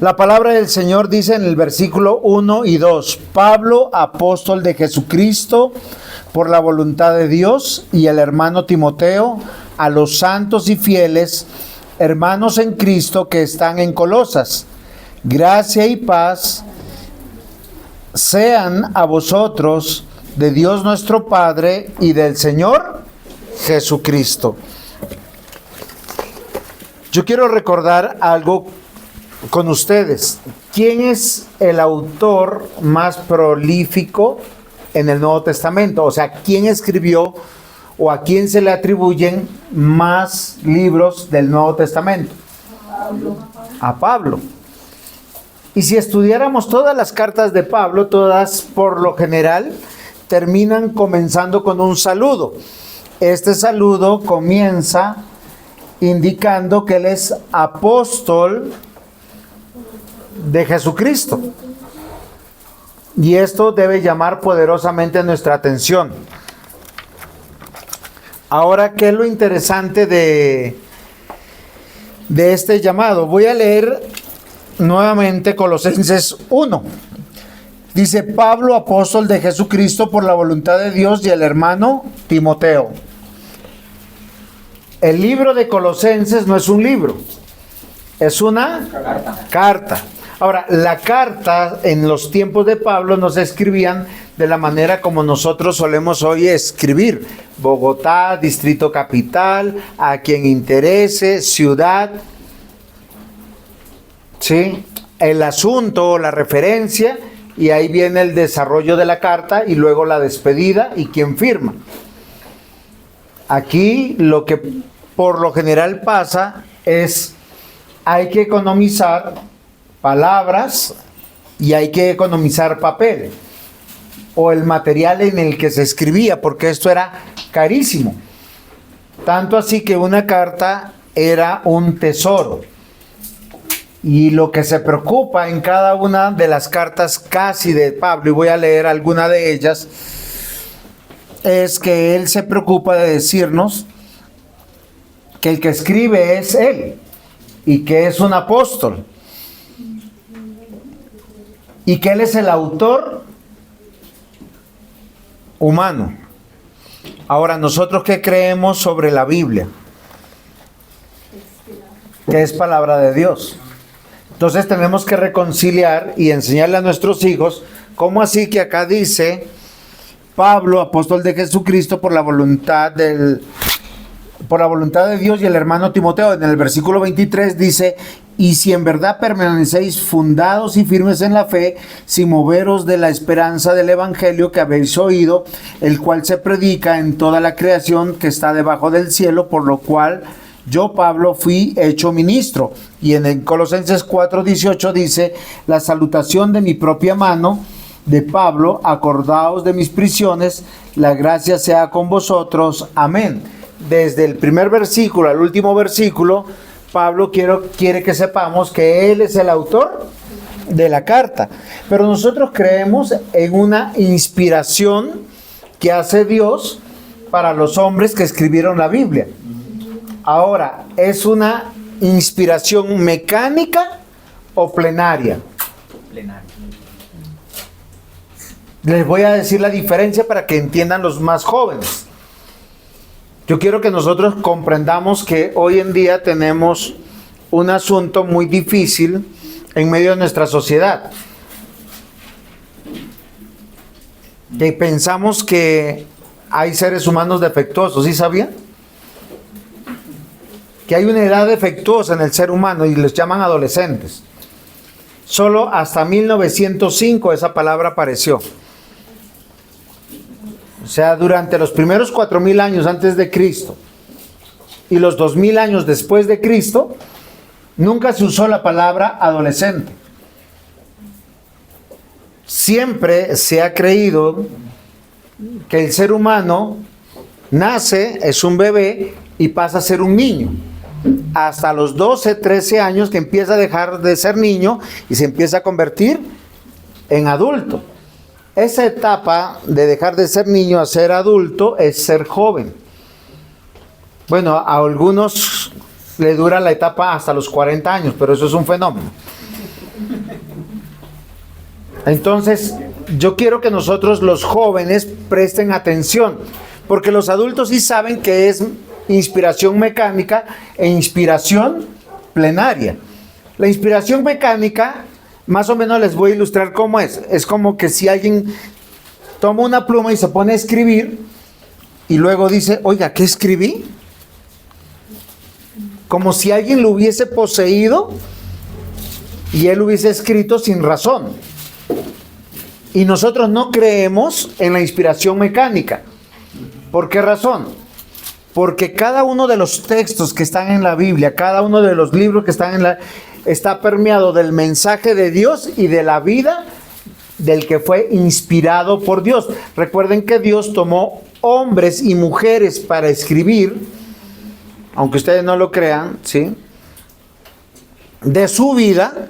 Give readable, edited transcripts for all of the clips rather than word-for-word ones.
La palabra del Señor dice en el versículo 1 y 2, Pablo, apóstol de Jesucristo, por la voluntad de Dios, y el hermano Timoteo, a los santos y fieles, hermanos en Cristo que están en Colosas. Gracia y paz sean a vosotros de Dios nuestro Padre y del Señor Jesucristo. Yo quiero recordar algo con ustedes. ¿Quién es el autor más prolífico en el Nuevo Testamento? O sea, ¿quién escribió o a quién se le atribuyen más libros del Nuevo Testamento? A Pablo. Y si estudiáramos todas las cartas de Pablo, todas por lo general terminan comenzando con un saludo. Este saludo comienza indicando que él es apóstol de Jesucristo. Y esto debe llamar poderosamente nuestra atención. Ahora, ¿qué es lo interesante de este llamado? Voy a leer nuevamente Colosenses 1. Dice: Pablo, apóstol de Jesucristo por la voluntad de Dios, y el hermano Timoteo. El libro de Colosenses no es un libro, es una carta. Ahora, la carta en los tiempos de Pablo no se escribían de la manera como nosotros solemos hoy escribir. Bogotá, Distrito Capital, a quien interese, ciudad. ¿Sí? El asunto, la referencia, y ahí viene el desarrollo de la carta y luego la despedida y quien firma. Aquí lo que por lo general pasa es: hay que economizar palabras y hay que economizar papel o el material en el que se escribía, porque esto era carísimo. Tanto así que una carta era un tesoro. Y lo que se preocupa en cada una de las cartas casi de Pablo, y voy a leer alguna de ellas, es que él se preocupa de decirnos que el que escribe es él y que es un apóstol y que él es el autor humano. Ahora, ¿nosotros qué creemos sobre la Biblia? Que es palabra de Dios. Entonces tenemos que reconciliar y enseñarle a nuestros hijos cómo así que acá dice Pablo, apóstol de Jesucristo por la voluntad de Dios, y el hermano Timoteo. En el versículo 23 dice: y si en verdad permanecéis fundados y firmes en la fe, sin moveros de la esperanza del evangelio que habéis oído, el cual se predica en toda la creación que está debajo del cielo, por lo cual yo, Pablo, fui hecho ministro. Y en el Colosenses 4:18 dice: la salutación de mi propia mano, de Pablo, acordaos de mis prisiones, la gracia sea con vosotros. Amén. Desde el primer versículo al último versículo, Pablo quiere que sepamos que él es el autor de la carta. Pero nosotros creemos en una inspiración que hace Dios para los hombres que escribieron la Biblia. Ahora, ¿es una inspiración mecánica o plenaria? Plenaria. Les voy a decir la diferencia para que entiendan los más jóvenes. Yo quiero que nosotros comprendamos que hoy en día tenemos un asunto muy difícil en medio de nuestra sociedad. Que pensamos que hay seres humanos defectuosos, ¿sí sabían? Que hay una edad defectuosa en el ser humano y les llaman adolescentes. Solo hasta 1905 esa palabra apareció. O sea, durante los primeros 4000 años antes de Cristo y los 2000 años después de Cristo, nunca se usó la palabra adolescente. Siempre se ha creído que el ser humano nace, es un bebé y pasa a ser un niño. Hasta los 12, 13 años que empieza a dejar de ser niño y se empieza a convertir en adulto. Esa etapa de dejar de ser niño a ser adulto es ser joven. Bueno, a algunos le dura la etapa hasta los 40 años, pero eso es un fenómeno. Entonces, yo quiero que nosotros los jóvenes presten atención, porque los adultos sí saben que es inspiración mecánica e inspiración plenaria. La inspiración mecánica, más o menos les voy a ilustrar cómo es. Es como que si alguien toma una pluma y se pone a escribir y luego dice, oiga, ¿qué escribí? Como si alguien lo hubiese poseído y él hubiese escrito sin razón. Y nosotros no creemos en la inspiración mecánica. ¿Por qué razón? Porque cada uno de los textos que están en la Biblia, cada uno de los libros que están está permeado del mensaje de Dios y de la vida del que fue inspirado por Dios. Recuerden que Dios tomó hombres y mujeres para escribir, aunque ustedes no lo crean, ¿sí?, de su vida.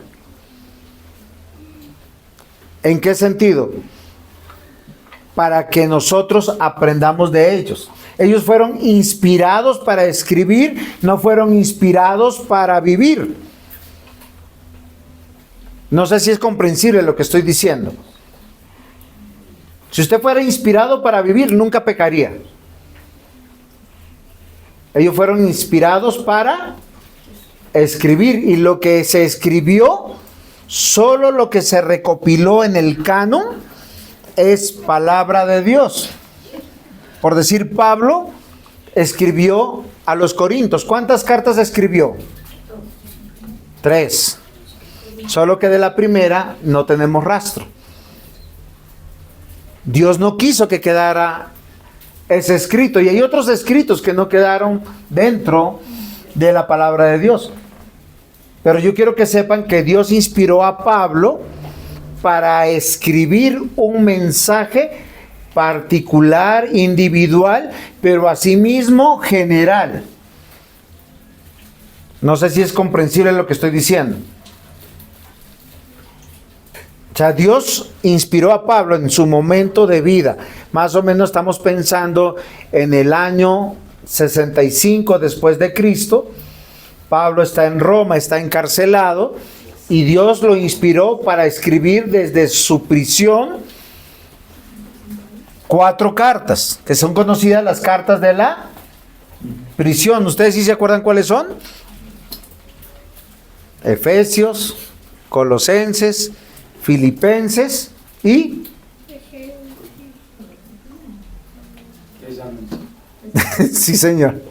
¿En qué sentido? Para que nosotros aprendamos de ellos. Ellos fueron inspirados para escribir, no fueron inspirados para vivir. No sé si es comprensible lo que estoy diciendo. Si usted fuera inspirado para vivir, nunca pecaría. Ellos fueron inspirados para escribir, y lo que se escribió, solo lo que se recopiló en el canon, es palabra de Dios. Por decir, Pablo escribió a los Corintios. ¿Cuántas cartas escribió? 3. Solo que de la primera no tenemos rastro. Dios no quiso que quedara ese escrito. Y hay otros escritos que no quedaron dentro de la palabra de Dios. Pero yo quiero que sepan que Dios inspiró a Pablo para escribir un mensaje particular, individual, pero asimismo general. No sé si es comprensible lo que estoy diciendo. O sea, Dios inspiró a Pablo en su momento de vida. Más o menos estamos pensando en el año 65 después de Cristo. Pablo está en Roma, está encarcelado, y Dios lo inspiró para escribir desde su prisión 4 cartas, que son conocidas las cartas de la prisión. ¿Ustedes sí se acuerdan cuáles son? Efesios, Colosenses, Filipenses y... Sí, señor.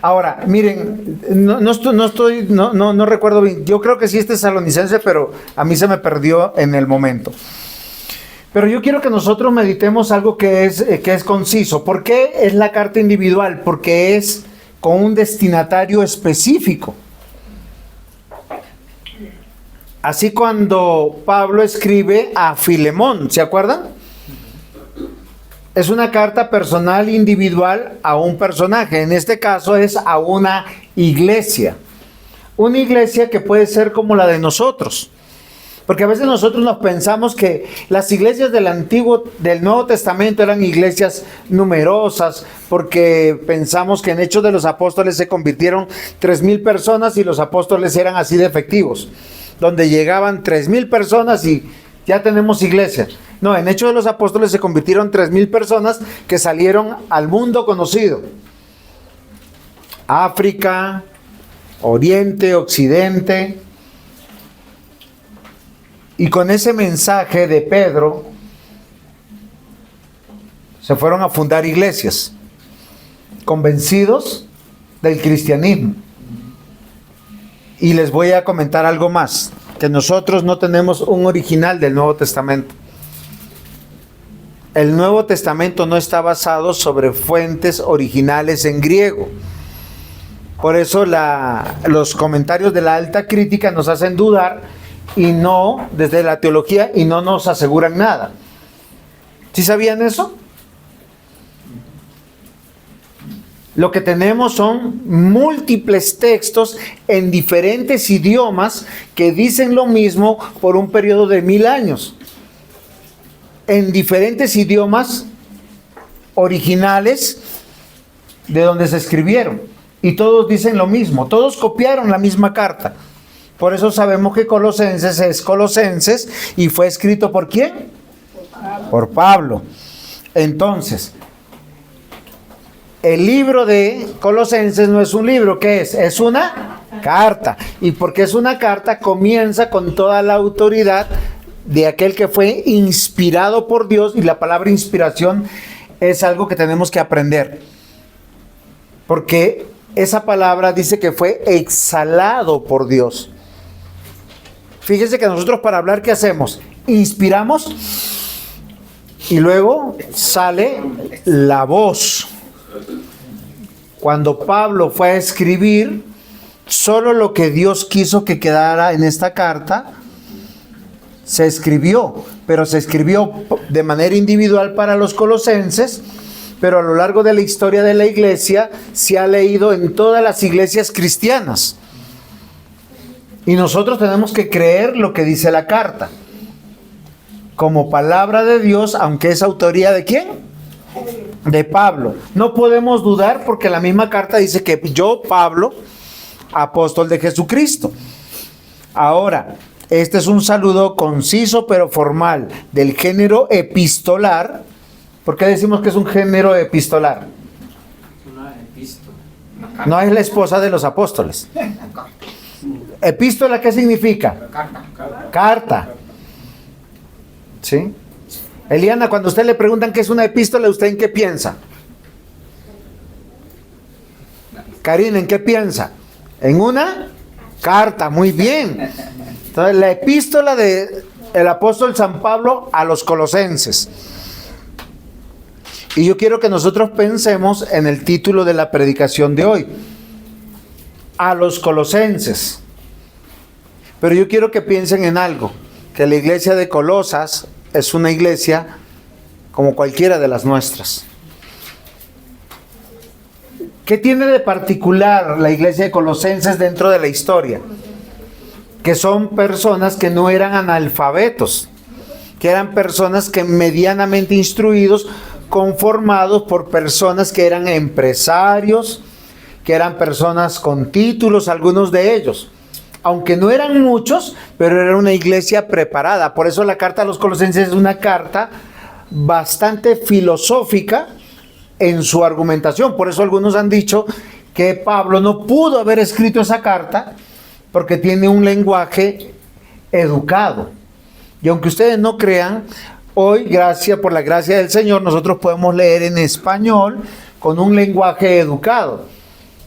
Ahora, miren, no recuerdo bien. Yo creo que sí es Tesalonicense, pero a mí se me perdió en el momento. Pero yo quiero que nosotros meditemos algo que es conciso. ¿Por qué es la carta individual? Porque es con un destinatario específico. Así cuando Pablo escribe a Filemón, ¿se acuerdan? Es una carta personal individual a un personaje. En este caso es a una iglesia. Una iglesia que puede ser como la de nosotros. Porque a veces nosotros nos pensamos que las iglesias del Nuevo Testamento eran iglesias numerosas, porque pensamos que en Hechos de los Apóstoles se convirtieron 3,000 personas y los apóstoles eran así de efectivos, donde llegaban 3,000 personas y ya tenemos iglesia. No, en Hechos de los Apóstoles se convirtieron 3,000 personas que salieron al mundo conocido. África, Oriente, Occidente. Y con ese mensaje de Pedro se fueron a fundar iglesias, convencidos del cristianismo. Y les voy a comentar algo más, que nosotros no tenemos un original del Nuevo Testamento. El Nuevo Testamento no está basado sobre fuentes originales en griego. Por eso los comentarios de la alta crítica nos hacen dudar, y no, desde la teología, y no nos aseguran nada. ¿Sí sabían eso? Lo que tenemos son múltiples textos en diferentes idiomas que dicen lo mismo por un periodo de 1000 años. En diferentes idiomas originales de donde se escribieron. Y todos dicen lo mismo. Todos copiaron la misma carta. Por eso sabemos que Colosenses es Colosenses y fue escrito ¿por quién? Por Pablo. Entonces, el libro de Colosenses no es un libro, ¿qué es? Es una carta. Y porque es una carta, comienza con toda la autoridad de aquel que fue inspirado por Dios, y la palabra inspiración es algo que tenemos que aprender. Porque esa palabra dice que fue exhalado por Dios. Fíjense que nosotros para hablar, ¿qué hacemos? Inspiramos y luego sale la voz. Cuando Pablo fue a escribir, solo lo que Dios quiso que quedara en esta carta se escribió, pero se escribió de manera individual para los colosenses, pero a lo largo de la historia de la iglesia se ha leído en todas las iglesias cristianas. Y nosotros tenemos que creer lo que dice la carta como palabra de Dios, aunque es autoría ¿de quién? De Pablo. No podemos dudar porque la misma carta dice que yo, Pablo, apóstol de Jesucristo. Ahora, este es un saludo conciso pero formal del género epistolar. ¿Por qué decimos que es un género epistolar? No es la esposa de los apóstoles. ¿Epístola qué significa? Carta. ¿Sí? Eliana, cuando a usted le preguntan qué es una epístola, ¿usted en qué piensa? Karina, ¿en qué piensa? En una carta, muy bien. Entonces, la epístola del apóstol San Pablo a los colosenses. Y yo quiero que nosotros pensemos en el título de la predicación de hoy. A los colosenses. Pero yo quiero que piensen en algo, que la iglesia de Colosas es una iglesia como cualquiera de las nuestras. ¿Qué tiene de particular la iglesia de Colosenses dentro de la historia? Que son personas que no eran analfabetos, que eran personas que medianamente instruidos, conformados por personas que eran empresarios, que eran personas con títulos, algunos de ellos. Aunque no eran muchos, pero era una iglesia preparada. Por eso la carta a los colosenses es una carta bastante filosófica en su argumentación. Por eso algunos han dicho que Pablo no pudo haber escrito esa carta porque tiene un lenguaje educado. Y aunque ustedes no crean, hoy, por la gracia del Señor, nosotros podemos leer en español con un lenguaje educado.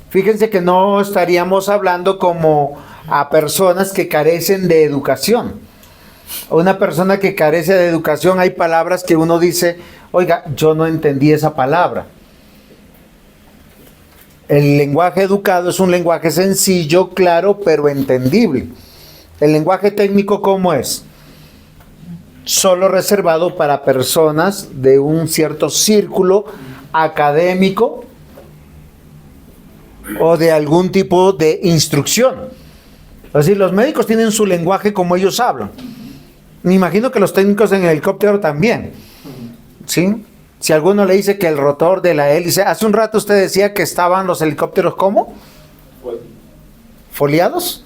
Fíjense que no estaríamos hablando como a personas que carecen de educación. Una persona que carece de educación, hay palabras que uno dice, oiga, yo no entendí esa palabra. El lenguaje educado es un lenguaje sencillo, claro, pero entendible. El lenguaje técnico, ¿cómo es? Solo reservado para personas de un cierto círculo académico o de algún tipo de instrucción. Es decir, los médicos tienen su lenguaje como ellos hablan. Me imagino que los técnicos en el helicóptero también. ¿Sí? Si alguno le dice que el rotor de la hélice... Hace un rato usted decía que estaban los helicópteros, ¿cómo? ¿Foliados?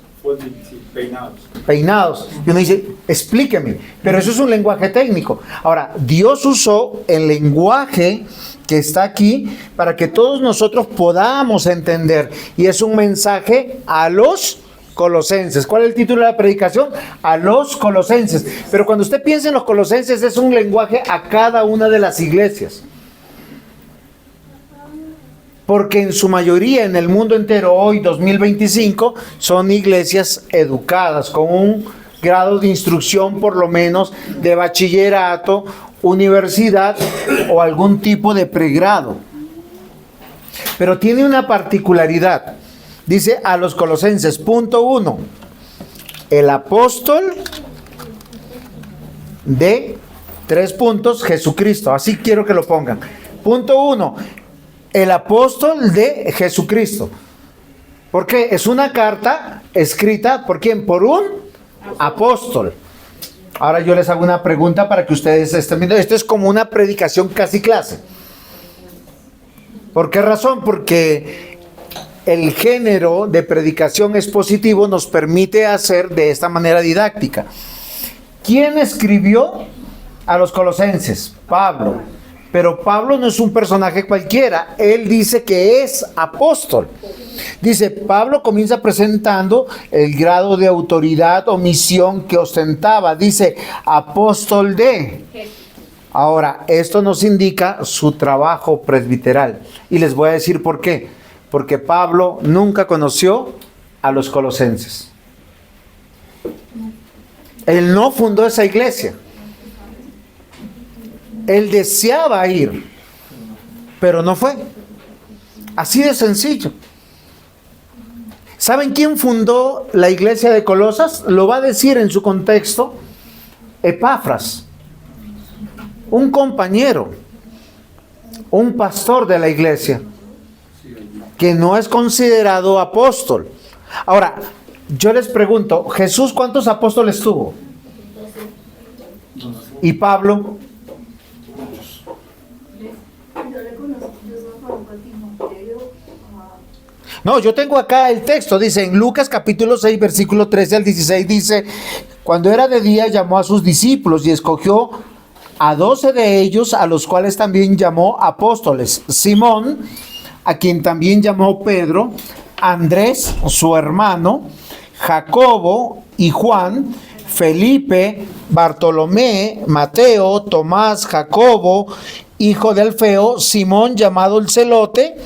Sí, peinados. Peinados. Y uno dice, explíqueme. Pero eso es un lenguaje técnico. Ahora, Dios usó el lenguaje que está aquí para que todos nosotros podamos entender. Y es un mensaje a los colosenses. ¿Cuál es el título de la predicación? A los colosenses. Pero cuando usted piensa en los colosenses, es un lenguaje a cada una de las iglesias. Porque en su mayoría en el mundo entero, hoy 2025, son iglesias educadas, con un grado de instrucción por lo menos de bachillerato, universidad o algún tipo de pregrado. Pero tiene una particularidad. Dice a los colosenses, punto 1, el apóstol de 3 puntos, Jesucristo. Así quiero que lo pongan. Punto 1, el apóstol de Jesucristo. ¿Por qué? Es una carta escrita, ¿por quién? Por un apóstol. Ahora yo les hago una pregunta para que ustedes estén viendo. Esto es como una predicación casi clase. ¿Por qué razón? Porque el género de predicación expositivo nos permite hacer de esta manera didáctica. ¿Quién escribió a los colosenses? Pablo. Pero Pablo no es un personaje cualquiera. Él dice que es apóstol. Dice, Pablo comienza presentando el grado de autoridad o misión que ostentaba. Dice, apóstol de. Ahora, esto nos indica su trabajo presbiteral. Y les voy a decir por qué. Porque Pablo nunca conoció a los colosenses. Él no fundó esa iglesia. Él deseaba ir, pero no fue. Así de sencillo. ¿Saben quién fundó la iglesia de Colosas? Lo va a decir en su contexto Epafras, un compañero, un pastor de la iglesia, que no es considerado apóstol. Ahora, yo les pregunto, ¿Jesús cuántos apóstoles tuvo? ¿Y Pablo? No, yo tengo acá el texto, dice en Lucas capítulo 6, versículo 13 al 16, dice, cuando era de día llamó a sus discípulos y escogió a 12 de ellos, a los cuales también llamó apóstoles. Simón, a quien también llamó Pedro, Andrés, su hermano, Jacobo y Juan, Felipe, Bartolomé, Mateo, Tomás, Jacobo, hijo de Alfeo, Simón llamado el Celote,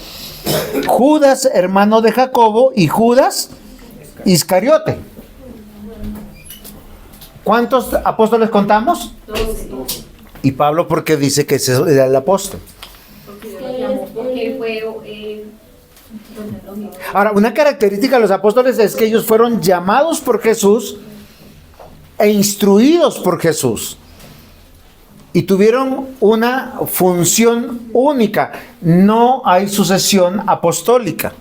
Judas, hermano de Jacobo, y Judas Iscariote. ¿Cuántos apóstoles contamos? 12. ¿Y Pablo por qué dice que ese era el apóstol? Porque fue... Ahora, una característica de los apóstoles es que ellos fueron llamados por Jesús e instruidos por Jesús. Y tuvieron una función única. No hay sucesión apostólica.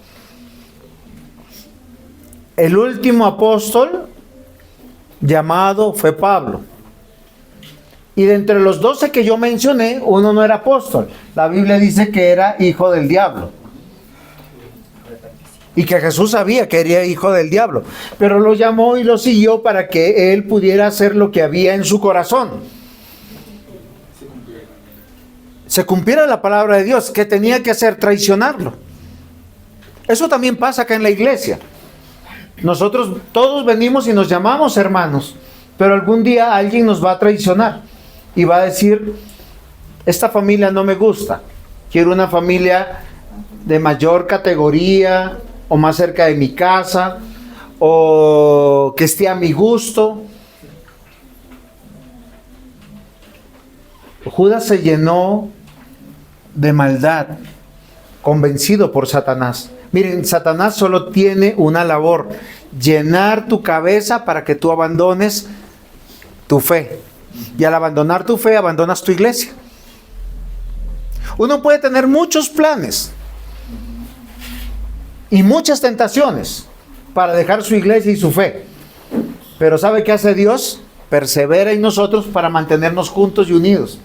El último apóstol llamado fue Pablo. Y de entre los 12 que yo mencioné, uno no era apóstol. La Biblia dice que era hijo del diablo. Y que Jesús sabía que era hijo del diablo. Pero lo llamó y lo siguió para que él pudiera hacer lo que había en su corazón. Se cumpliera la palabra de Dios, que tenía que hacer, traicionarlo. Eso también pasa acá en la iglesia. Nosotros todos venimos y nos llamamos hermanos, pero algún día alguien nos va a traicionar y va a decir, esta familia no me gusta, quiero una familia de mayor categoría o más cerca de mi casa o que esté a mi gusto. Judas se llenó de maldad, convencido por Satanás. Miren, Satanás solo tiene una labor: llenar tu cabeza para que tú abandones tu fe. Y al abandonar tu fe, abandonas tu iglesia. Uno puede tener muchos planes y muchas tentaciones para dejar su iglesia y su fe. Pero ¿sabe qué hace Dios? Persevera en nosotros para mantenernos juntos y unidos.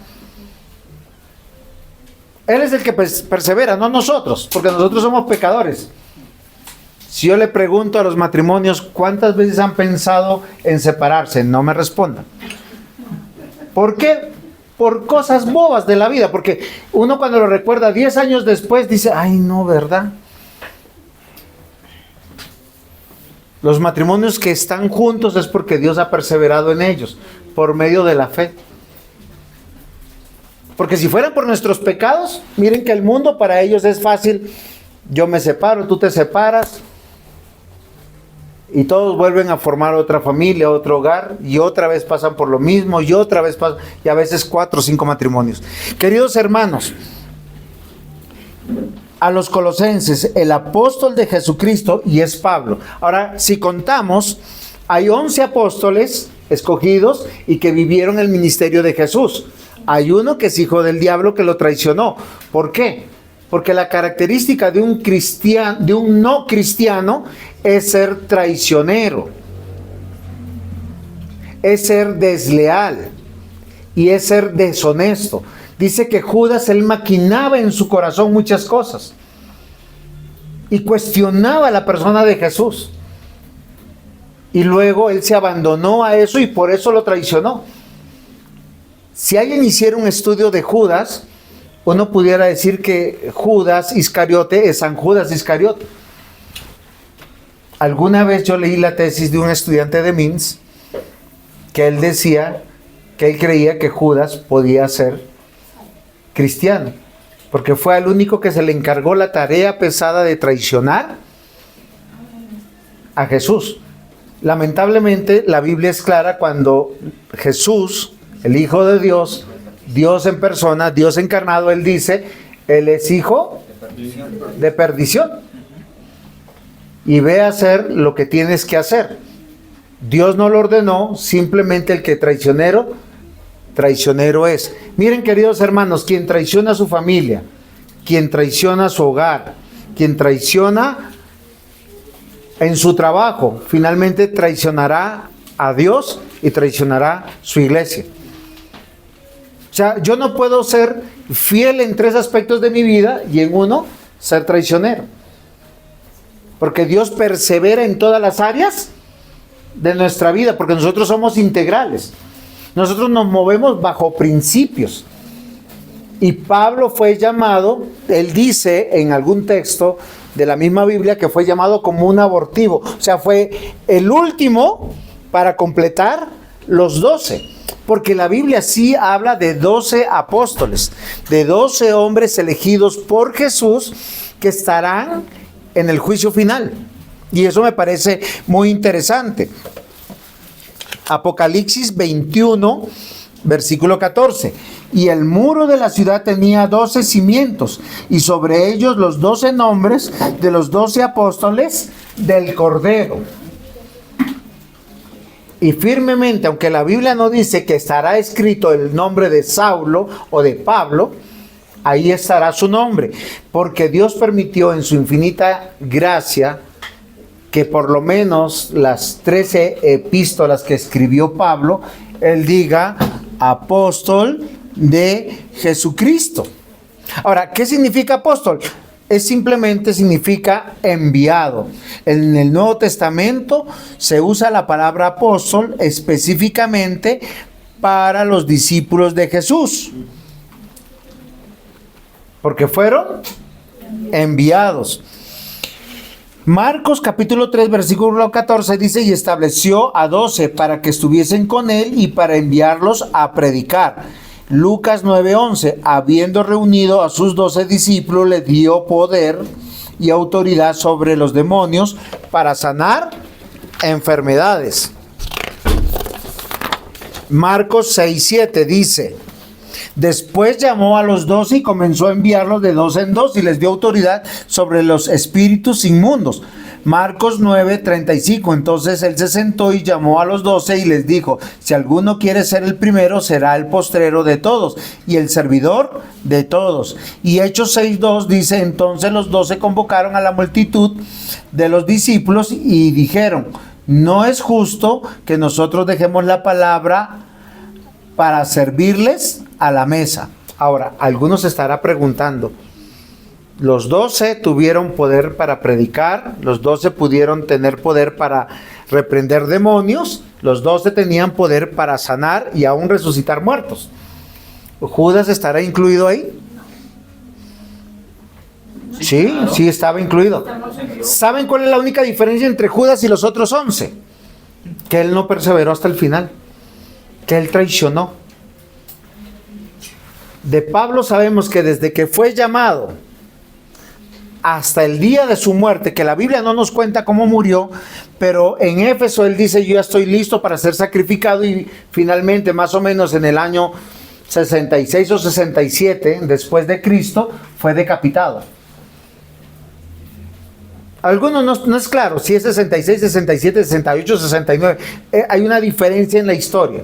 Él es el que persevera, no nosotros, porque nosotros somos pecadores. Si yo le pregunto a los matrimonios, ¿cuántas veces han pensado en separarse? No me respondan. ¿Por qué? Por cosas bobas de la vida, porque uno cuando lo recuerda 10 años después dice, ay no, ¿verdad? Los matrimonios que están juntos es porque Dios ha perseverado en ellos, por medio de la fe. Porque si fueran por nuestros pecados, miren que el mundo para ellos es fácil. Yo me separo, tú te separas. Y todos vuelven a formar otra familia, otro hogar. Y otra vez pasan por lo mismo. Y otra vez pasan. Y a veces 4 o 5 matrimonios. Queridos hermanos, a los colosenses, el apóstol de Jesucristo, y es Pablo. Ahora, si contamos, hay 11 apóstoles escogidos y que vivieron el ministerio de Jesús. Hay uno que es hijo del diablo que lo traicionó. ¿Por qué? Porque la característica de un cristiano, de un no cristiano, es ser traicionero, es ser desleal y es ser deshonesto. Dice que Judas, él maquinaba en su corazón muchas cosas. y cuestionaba la persona de Jesús. Y luego él se abandonó a eso y por eso lo traicionó. Si alguien hiciera un estudio de Judas, uno pudiera decir que Judas Iscariote es San Judas Iscariote. Alguna vez yo leí la tesis de un estudiante de Minsk que él decía que él creía que Judas podía ser cristiano, porque fue al único que se le encargó la tarea pesada de traicionar a Jesús. Lamentablemente la Biblia es clara cuando Jesús, el Hijo de Dios, Dios en persona, Dios encarnado, él dice, él es hijo de perdición. Y ve a hacer lo que tienes que hacer. Dios no lo ordenó, simplemente el que traicionero es. Miren, queridos hermanos, quien traiciona a su familia, quien traiciona a su hogar, quien traiciona en su trabajo, finalmente traicionará a Dios y traicionará su iglesia. O sea, yo no puedo ser fiel en 3 aspectos de mi vida y en uno ser traicionero. Porque Dios persevera en todas las áreas de nuestra vida, porque nosotros somos integrales. Nosotros nos movemos bajo principios. Y Pablo fue llamado, él dice en algún texto de la misma Biblia que fue llamado como un abortivo. O sea, fue el último para completar los 12. Porque la Biblia sí habla de 12 apóstoles, de 12 hombres elegidos por Jesús que estarán en el juicio final. Y eso me parece muy interesante. Apocalipsis 21, versículo 14. Y el muro de la ciudad tenía 12 cimientos, y sobre ellos los 12 nombres de los 12 apóstoles del Cordero. Y firmemente, aunque la Biblia no dice que estará escrito el nombre de Saulo o de Pablo, ahí estará su nombre, porque Dios permitió en su infinita gracia que por lo menos las 13 epístolas que escribió Pablo, él diga apóstol de Jesucristo. Ahora, ¿qué significa apóstol? Simplemente significa enviado. En el Nuevo Testamento se usa la palabra apóstol específicamente para los discípulos de Jesús, porque fueron enviados. Marcos capítulo 3 versículo 14 dice: y estableció a 12 para que estuviesen con él y para enviarlos a predicar. Lucas 9:11, habiendo reunido a sus 12 discípulos, les dio poder y autoridad sobre los demonios para sanar enfermedades. Marcos 6:7 dice: después llamó a los 12 y comenzó a enviarlos de 2 en 2 y les dio autoridad sobre los espíritus inmundos. Marcos 9:35, entonces él se sentó y llamó a los 12 y les dijo: si alguno quiere ser el primero, será el postrero de todos y el servidor de todos. Y Hechos 6:2 dice: entonces los 12 convocaron a la multitud de los discípulos y dijeron: no es justo que nosotros dejemos la palabra para servirles a la mesa. Ahora, algunos se estará preguntando, los 12 tuvieron poder para predicar, los 12 pudieron tener poder para reprender demonios, los 12 tenían poder para sanar y aún resucitar muertos. ¿Judas estará incluido ahí? Sí, sí estaba incluido. ¿Saben cuál es la única diferencia entre Judas y los otros 11? Que él no perseveró hasta el final, que él traicionó. De Pablo sabemos que desde que fue llamado hasta el día de su muerte, que la Biblia no nos cuenta cómo murió, pero en Éfeso él dice: yo ya estoy listo para ser sacrificado, y finalmente más o menos en el año 66 o 67 después de Cristo fue decapitado. Algunos no es claro si es 66, 67, 68, 69. Hay una diferencia en la historia,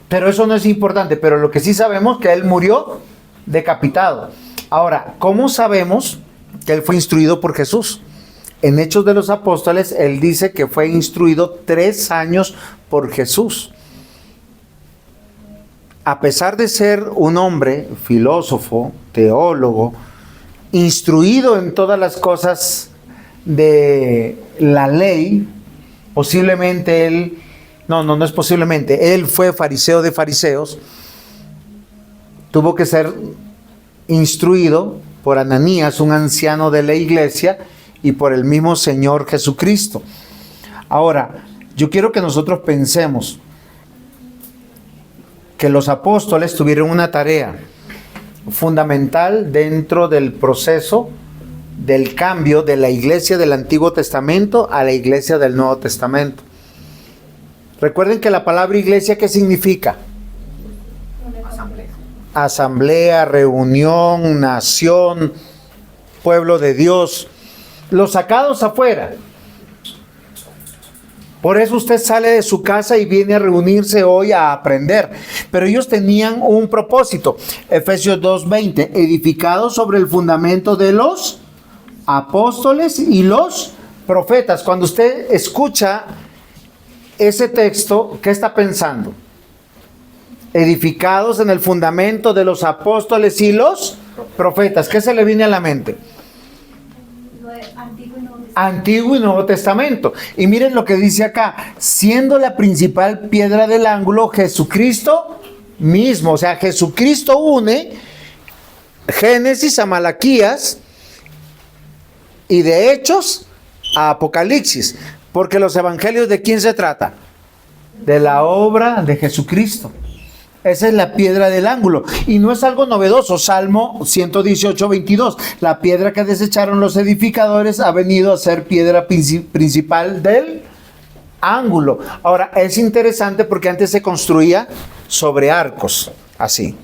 pero eso no es importante. Pero lo que sí sabemos es que él murió decapitado. Ahora, ¿cómo sabemos que él fue instruido por Jesús? En Hechos de los Apóstoles, él dice que fue instruido 3 años por Jesús. A pesar de ser un hombre filósofo, teólogo, instruido en todas las cosas de la ley. Posiblemente él, no es posiblemente, él fue fariseo de fariseos, tuvo que ser instruido por Ananías, un anciano de la iglesia, y por el mismo Señor Jesucristo. Ahora, yo quiero que nosotros pensemos que los apóstoles tuvieron una tarea fundamental dentro del proceso del cambio de la iglesia del Antiguo Testamento a la iglesia del Nuevo Testamento. Recuerden que la palabra iglesia, ¿qué significa? Asamblea, reunión, nación, pueblo de Dios, los sacados afuera. Por eso usted sale de su casa y viene a reunirse hoy a aprender. Pero ellos tenían un propósito. Efesios 2:20, edificados sobre el fundamento de los apóstoles y los profetas. Cuando usted escucha ese texto, ¿qué está pensando? Edificados en el fundamento de los apóstoles y los profetas. ¿Qué se le viene a la mente? Antiguo y Nuevo Testamento. Y miren lo que dice acá: siendo la principal piedra del ángulo Jesucristo mismo. O sea, Jesucristo une Génesis a Malaquías y de Hechos a Apocalipsis. Porque los evangelios, ¿de quién se trata? De la obra de Jesucristo. Esa es la piedra del ángulo. Y no es algo novedoso. Salmo 118:22. La piedra que desecharon los edificadores ha venido a ser piedra principal del ángulo. Ahora, es interesante porque antes se construía sobre arcos, así.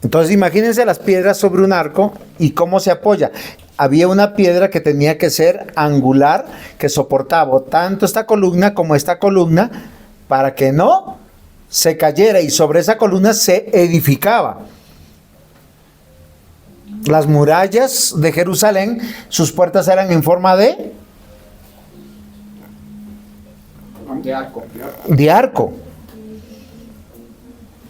Entonces, imagínense las piedras sobre un arco y cómo se apoya. Había una piedra que tenía que ser angular, que soportaba tanto esta columna como esta columna, para que no se cayera, y sobre esa columna se edificaba. Las murallas de Jerusalén, sus puertas eran en forma de arco.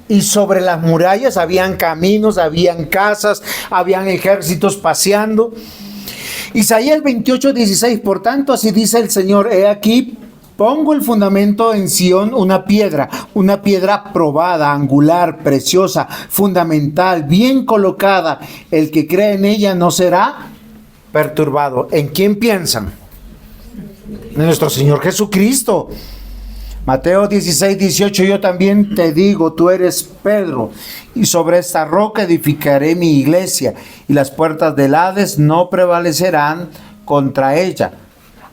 Y sobre las murallas habían caminos, habían casas, habían ejércitos paseando. Isaías 28:16, por tanto, así dice el Señor: he aquí, pongo el fundamento en Sión, una piedra probada, angular, preciosa, fundamental, bien colocada. El que cree en ella no será perturbado. ¿En quién piensan? En nuestro Señor Jesucristo. Mateo 16:18, yo también te digo, tú eres Pedro, y sobre esta roca edificaré mi iglesia, y las puertas del Hades no prevalecerán contra ella.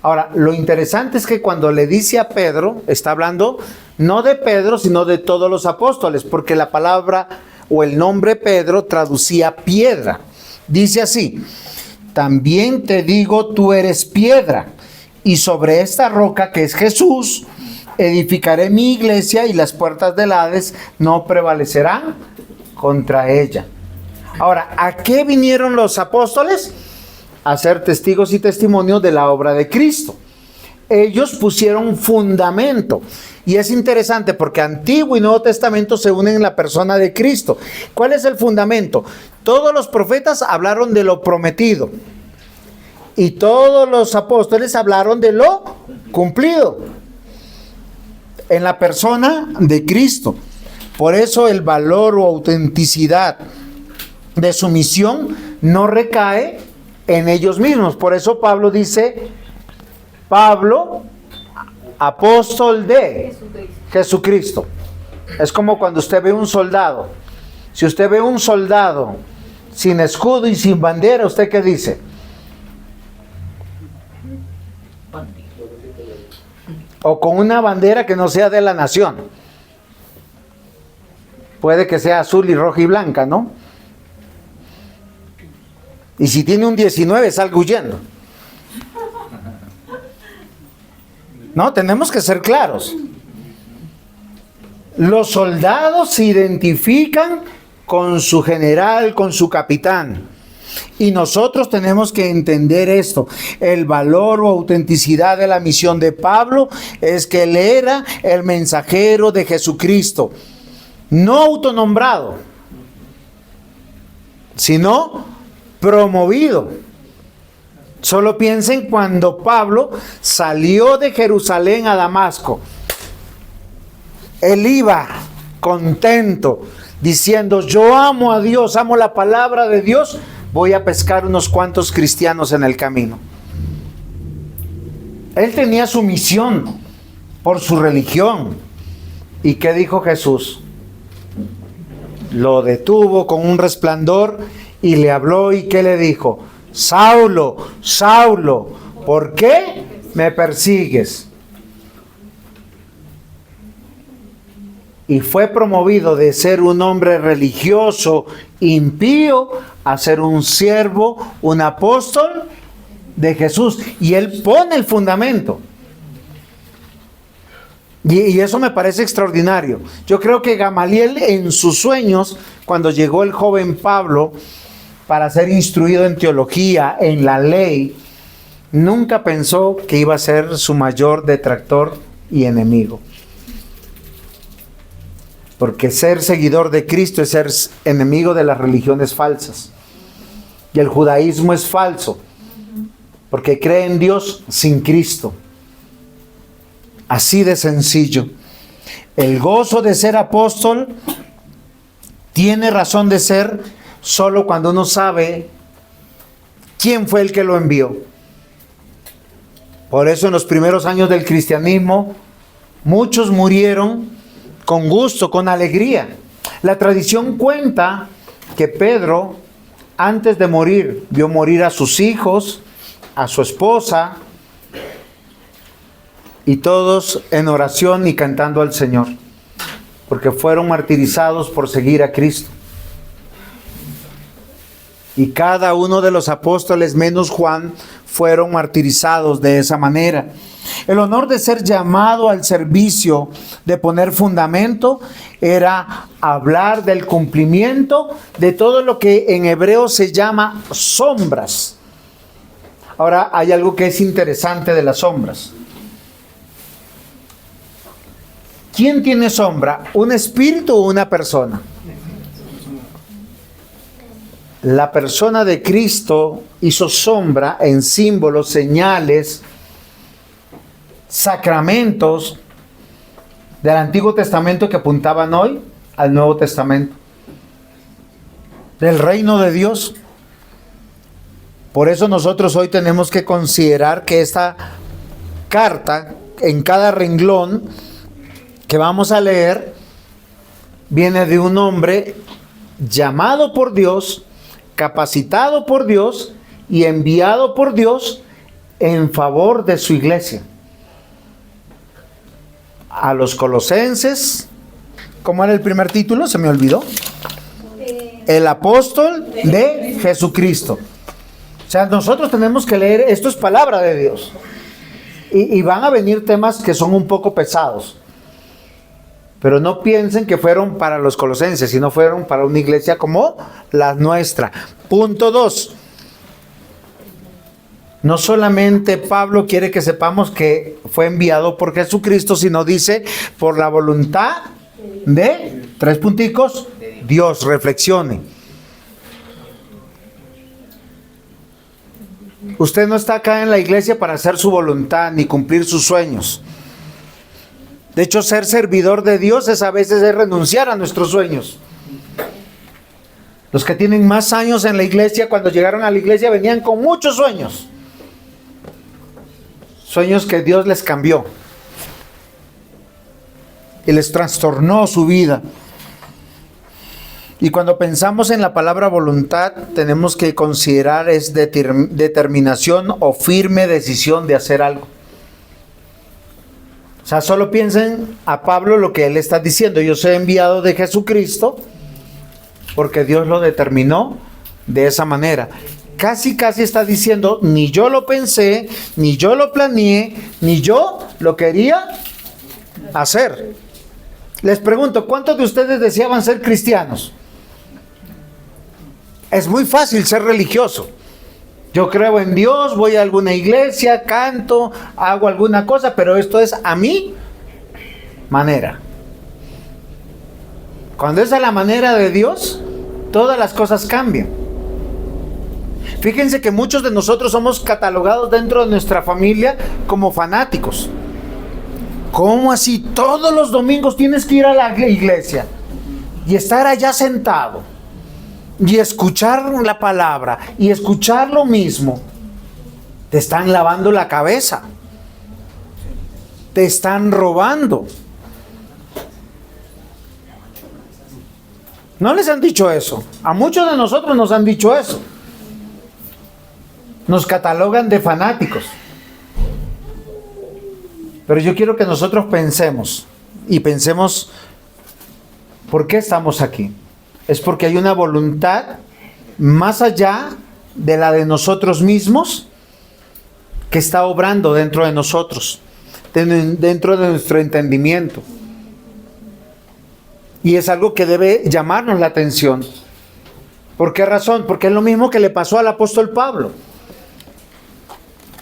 Ahora, lo interesante es que cuando le dice a Pedro, está hablando no de Pedro, sino de todos los apóstoles, porque la palabra o el nombre Pedro traducía piedra. Dice así: también te digo, tú eres piedra, y sobre esta roca que es Jesús, edificaré mi iglesia, y las puertas del Hades no prevalecerán contra ella. Ahora, ¿a qué vinieron los apóstoles? A ser testigos y testimonios de la obra de Cristo. Ellos pusieron fundamento. Y es interesante porque Antiguo y Nuevo Testamento se unen en la persona de Cristo. ¿Cuál es el fundamento? Todos los profetas hablaron de lo prometido. Y todos los apóstoles hablaron de lo cumplido en la persona de Cristo. Por eso el valor o autenticidad de su misión no recae en ellos mismos. Por eso Pablo dice: Pablo, apóstol de Jesucristo. Es como cuando usted ve un soldado. Si usted ve un soldado sin escudo y sin bandera, ¿usted qué dice? O con una bandera que no sea de la nación. Puede que sea azul y roja y blanca, ¿no? Y si tiene un 19, salga huyendo. No, tenemos que ser claros. Los soldados se identifican con su general, con su capitán. Y nosotros tenemos que entender esto. El valor o autenticidad de la misión de Pablo es que él era el mensajero de Jesucristo, no autonombrado. sino promovido. Solo piensen cuando Pablo salió de Jerusalén a Damasco. Él iba contento, diciendo: yo amo a Dios, amo la palabra de Dios, voy a pescar unos cuantos cristianos en el camino. Él tenía su misión por su religión. ¿Y qué dijo Jesús? Lo detuvo con un resplandor y le habló. ¿Y qué le dijo? Saulo, Saulo, ¿por qué me persigues? Y fue promovido de ser un hombre religioso, impío, a ser un siervo, un apóstol de Jesús. Y él pone el fundamento. Y eso me parece extraordinario. Yo creo que Gamaliel, en sus sueños, cuando llegó el joven Pablo para ser instruido en teología, en la ley, nunca pensó que iba a ser su mayor detractor y enemigo. Porque ser seguidor de Cristo es ser enemigo de las religiones falsas. Y el judaísmo es falso, porque cree en Dios sin Cristo. Así de sencillo. El gozo de ser apóstol tiene razón de ser solo cuando uno sabe quién fue el que lo envió. Por eso en los primeros años del cristianismo muchos murieron con gusto, con alegría. La tradición cuenta que Pedro, antes de morir, vio morir a sus hijos, a su esposa, y todos en oración y cantando al Señor, porque fueron martirizados por seguir a Cristo. Y cada uno de los apóstoles, menos Juan, fueron martirizados de esa manera. El honor de ser llamado al servicio, de poner fundamento, era hablar del cumplimiento de todo lo que en hebreo se llama sombras. Ahora, hay algo que es interesante de las sombras. ¿Quién tiene sombra? ¿Un espíritu o una persona? La persona de Cristo hizo sombra en símbolos, señales, sacramentos del Antiguo Testamento que apuntaban hoy al Nuevo Testamento, del reino de Dios. Por eso nosotros hoy tenemos que considerar que esta carta, en cada renglón que vamos a leer, viene de un hombre llamado por Dios, capacitado por Dios y enviado por Dios en favor de su iglesia. A los colosenses, ¿cómo era el primer título? Se me olvidó. El apóstol de Jesucristo. O sea, nosotros tenemos que leer, esto es palabra de Dios. Y van a venir temas que son un poco pesados. Pero no piensen que fueron para los colosenses, sino fueron para una iglesia como la nuestra. Punto 2. No solamente Pablo quiere que sepamos que fue enviado por Jesucristo, sino dice por la voluntad de, 3 punticos, Dios. Reflexione. Usted no está acá en la iglesia para hacer su voluntad ni cumplir sus sueños. De hecho, ser servidor de Dios a veces es renunciar a nuestros sueños. Los que tienen más años en la iglesia, cuando llegaron a la iglesia, venían con muchos sueños. Sueños que Dios les cambió. Y les trastornó su vida. Y cuando pensamos en la palabra voluntad, tenemos que considerar es determinación o firme decisión de hacer algo. O sea, solo piensen a Pablo lo que él está diciendo. Yo soy enviado de Jesucristo porque Dios lo determinó de esa manera. Casi está diciendo, ni yo lo pensé, ni yo lo planeé, ni yo lo quería hacer. Les pregunto, ¿cuántos de ustedes deseaban ser cristianos? Es muy fácil ser religioso. Yo creo en Dios, voy a alguna iglesia, canto, hago alguna cosa, pero esto es a mi manera. Cuando es a la manera de Dios, todas las cosas cambian. Fíjense que muchos de nosotros somos catalogados dentro de nuestra familia como fanáticos. ¿Cómo así? Todos los domingos tienes que ir a la iglesia y estar allá sentado y escuchar la palabra y escuchar lo mismo. Te están lavando la cabeza. Te están robando. ¿No les han dicho eso? A muchos de nosotros nos han dicho eso. Nos catalogan de fanáticos. Pero yo quiero que nosotros pensemos, y pensemos, ¿por qué estamos aquí? Es porque hay una voluntad más allá de la de nosotros mismos que está obrando dentro de nosotros, dentro de nuestro entendimiento. Y es algo que debe llamarnos la atención. ¿Por qué razón? Porque es lo mismo que le pasó al apóstol Pablo.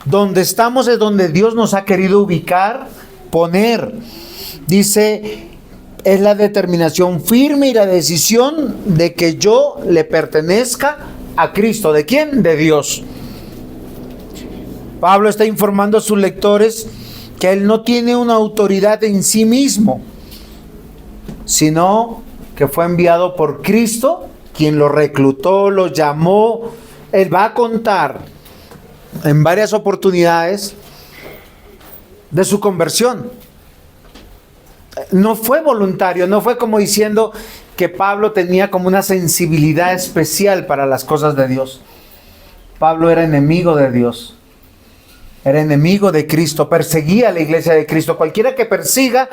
Donde estamos es donde Dios nos ha querido ubicar, poner. Dice, es la determinación firme y la decisión de que yo le pertenezca a Cristo. ¿De quién? De Dios. Pablo está informando a sus lectores que él no tiene una autoridad en sí mismo, sino que fue enviado por Cristo, quien lo reclutó, lo llamó. Él va a contar en varias oportunidades de su conversión. No fue voluntario, no fue como diciendo que Pablo tenía como una sensibilidad especial para las cosas de Dios. Pablo era enemigo de Dios, era enemigo de Cristo, perseguía a la iglesia de Cristo. Cualquiera que persiga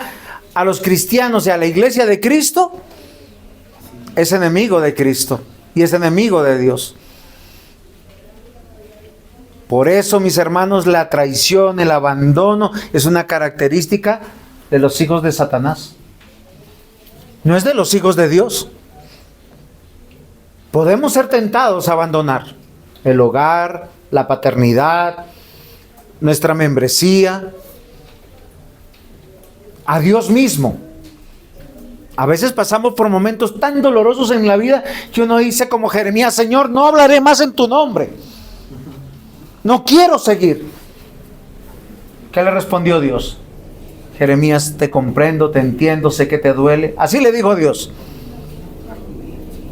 a los cristianos y a la iglesia de Cristo es enemigo de Cristo y es enemigo de Dios. Por eso, mis hermanos, la traición, el abandono es una característica de los hijos de Satanás. No es de los hijos de Dios. Podemos ser tentados a abandonar el hogar, la paternidad, nuestra membresía, a Dios mismo. A veces pasamos por momentos tan dolorosos en la vida que uno dice como Jeremías: Señor, no hablaré más en tu nombre. No quiero seguir. ¿Qué le respondió Dios? Jeremías, te comprendo, te entiendo, sé que te duele. Así le dijo Dios.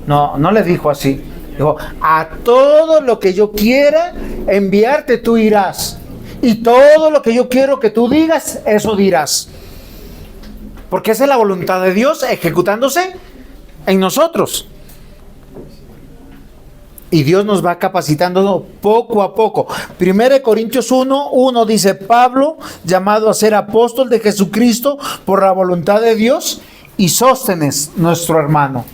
No, no le dijo así. Dijo, a todo lo que yo quiera enviarte tú irás. Y todo lo que yo quiero que tú digas, eso dirás. Porque esa es la voluntad de Dios ejecutándose en nosotros. Y Dios nos va capacitando poco a poco. 1 Corintios 1:1 dice, Pablo, llamado a ser apóstol de Jesucristo por la voluntad de Dios, y Sóstenes, nuestro hermano.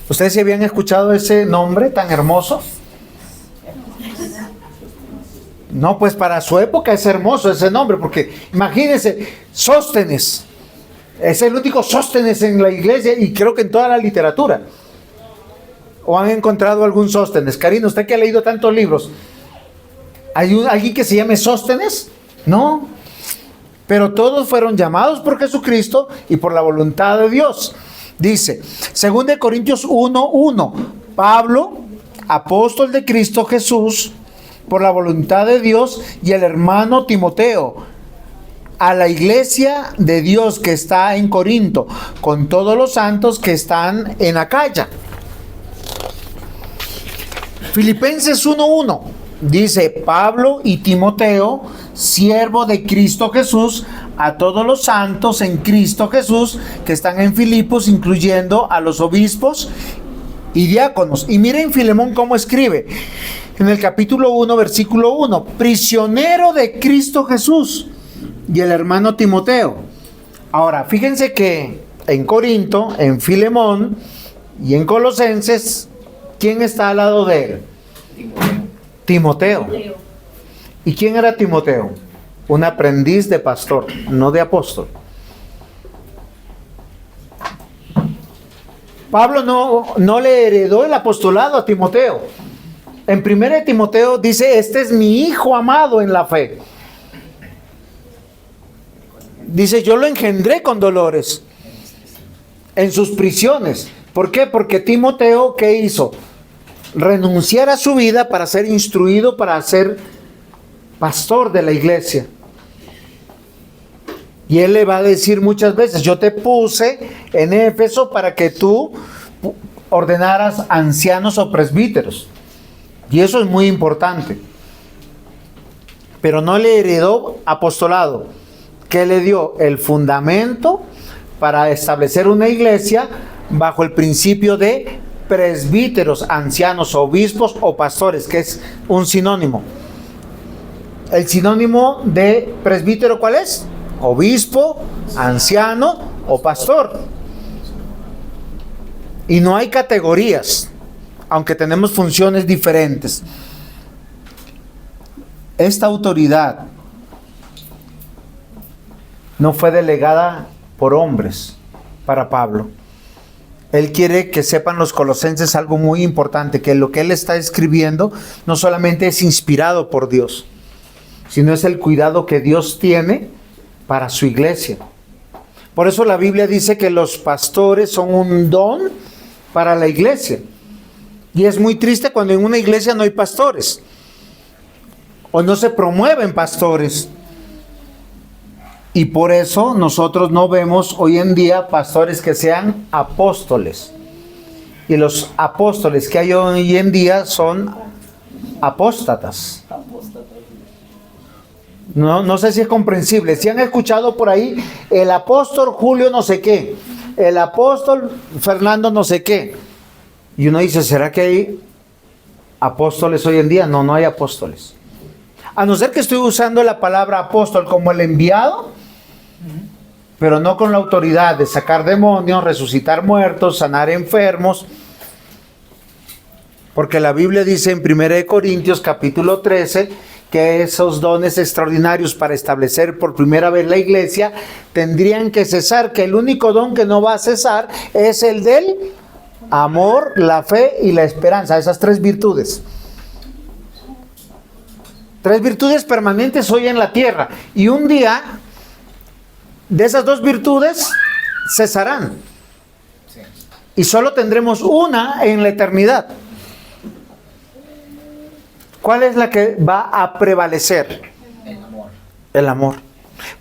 ¿Ustedes se habían escuchado ese nombre tan hermoso? No, pues para su época es hermoso ese nombre, porque imagínense, Sóstenes. Es el único Sóstenes en la iglesia y creo que en toda la literatura. ¿O han encontrado algún Sóstenes? Karina, usted que ha leído tantos libros, ¿hay alguien que se llame Sóstenes? No. Pero todos fueron llamados por Jesucristo y por la voluntad de Dios. Dice, 2 Corintios 1:1, Pablo, apóstol de Cristo Jesús, por la voluntad de Dios, y el hermano Timoteo, a la iglesia de Dios que está en Corinto, con todos los santos que están en Acaya. Filipenses 1:1 dice, Pablo y Timoteo, siervo de Cristo Jesús, a todos los santos en Cristo Jesús que están en Filipos, incluyendo a los obispos y diáconos. Y miren Filemón cómo escribe en el capítulo 1, versículo 1, prisionero de Cristo Jesús, y el hermano Timoteo. Ahora, fíjense que en Corinto, en Filemón y en Colosenses, ¿quién está al lado de él? Timoteo. ¿Y quién era Timoteo? Un aprendiz de pastor, no de apóstol. Pablo no le heredó el apostolado a Timoteo. En 1 Timoteo dice, este es mi hijo amado en la fe. Dice, yo lo engendré con dolores en sus prisiones. ¿Por qué? Porque Timoteo, ¿qué hizo? renunciar a su vida para ser instruido, para ser pastor de la iglesia. Y él le va a decir muchas veces, yo te puse en Éfeso para que tú ordenaras ancianos o presbíteros. Y eso es muy importante. Pero no le heredó apostolado. ¿Qué le dio? El fundamento para establecer una iglesia bajo el principio de presbíteros, ancianos, obispos o pastores, que es un sinónimo. El sinónimo de presbítero, ¿cuál es? Obispo, anciano o pastor. Y no hay categorías, aunque tenemos funciones diferentes. Esta autoridad no fue delegada por hombres para Pablo. Él quiere que sepan los colosenses algo muy importante, que lo que él está escribiendo no solamente es inspirado por Dios, sino es el cuidado que Dios tiene para su iglesia. Por eso la Biblia dice que los pastores son un don para la iglesia. Y es muy triste cuando en una iglesia no hay pastores o no se promueven pastores. Y por eso nosotros no vemos hoy en día pastores que sean apóstoles. Y los apóstoles que hay hoy en día son apóstatas. No sé si es comprensible. Si han escuchado por ahí el apóstol Julio no sé qué, el apóstol Fernando no sé qué. Y uno dice, ¿será que hay apóstoles hoy en día? No, no hay apóstoles. A no ser que estoy usando la palabra apóstol como el enviado, pero no con la autoridad de sacar demonios, resucitar muertos, sanar enfermos. Porque la Biblia dice en 1 Corintios capítulo 13 que esos dones extraordinarios para establecer por primera vez la iglesia tendrían que cesar, que el único don que no va a cesar es el del amor, la fe y la esperanza, esas tres virtudes. Tres virtudes permanentes hoy en la tierra. Y un día de esas dos virtudes cesarán. Y solo tendremos una en la eternidad. ¿Cuál es la que va a prevalecer? El amor. El amor.